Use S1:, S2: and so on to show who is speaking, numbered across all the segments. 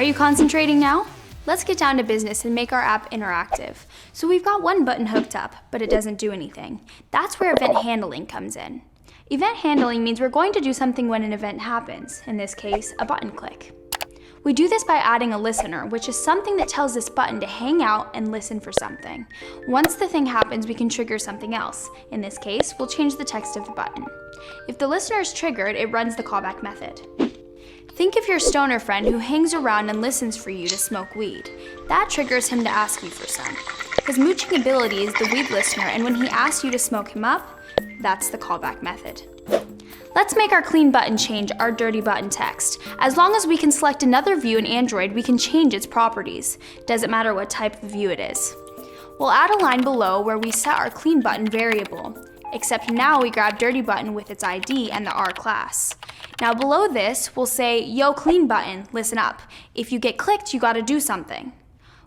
S1: you concentrating now? Let's get down to business and make our app interactive. So we've got one button hooked up, but it doesn't do anything. That's where event handling comes in. Event handling means we're going to do something when an event happens, in this case, a button click. We do this by adding a listener, which is something that tells this button to hang out and listen for something. Once the thing happens, we can trigger something else. In this case, we'll change the text of the button. If the listener is triggered, it runs the callback method. Think of your stoner friend who hangs around and listens for you to smoke weed. That triggers him to ask you for some. His mooching ability is the weed listener, and when he asks you to smoke him up, that's the callback method. Let's make our clean button change our dirty button text. As long as we can select another view in Android, we can change its properties. Doesn't matter what type of view it is. We'll add a line below where we set our clean button variable, except now we grab dirty button with its ID and the R class. Now below this, we'll say, yo clean button, listen up. If you get clicked, you gotta do something.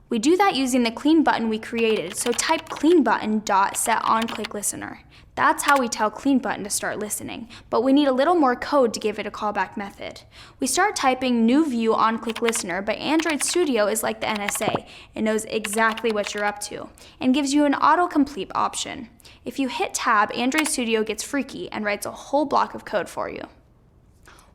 S1: We do that using the clean button we created, so type clean button dot set on click listener. That's how we tell clean button to start listening, but we need a little more code to give it a callback method. We start typing new view on click listener, but Android Studio is like the NSA. It knows exactly what you're up to and gives you an autocomplete option. If you hit tab, Android Studio gets freaky and writes a whole block of code for you.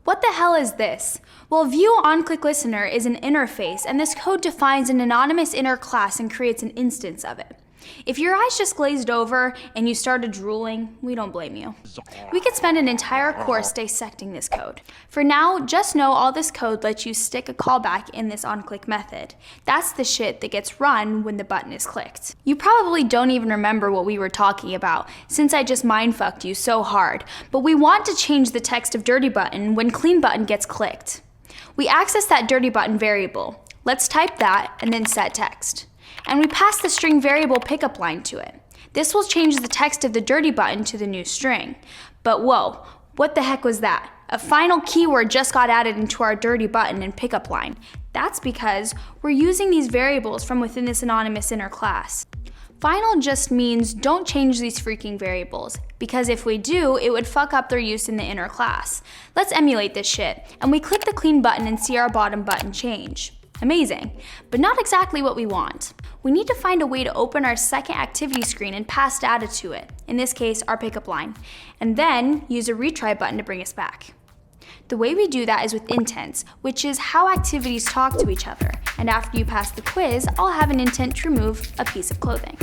S1: What the hell is this? Well, view on click listener is an interface, and this code defines an anonymous inner class and creates an instance of it. If your eyes just glazed over and you started drooling, we don't blame you. We could spend an entire course dissecting this code. For now, just know all this code lets you stick a callback in this onClick method. That's the shit that gets run when the button is clicked. You probably don't even remember what we were talking about, since I just mindfucked you so hard, but we want to change the text of dirty button when clean button gets clicked. We access that dirty button variable. Let's type that and then set text. And we pass the string variable pickup line to it. This will change the text of the dirty button to the new string. But whoa, what the heck was that? A final keyword just got added into our dirty button and pickup line. That's because we're using these variables from within this anonymous inner class. Final just means don't change these freaking variables, because if we do, it would fuck up their use in the inner class. Let's emulate this shit, and we click the clean button and see our bottom button change. Amazing, but not exactly what we want. We need to find a way to open our second activity screen and pass data to it, in this case, our pickup line, and then use a retry button to bring us back. The way we do that is with intents, which is how activities talk to each other, and after you pass the quiz, I'll have an intent to remove a piece of clothing.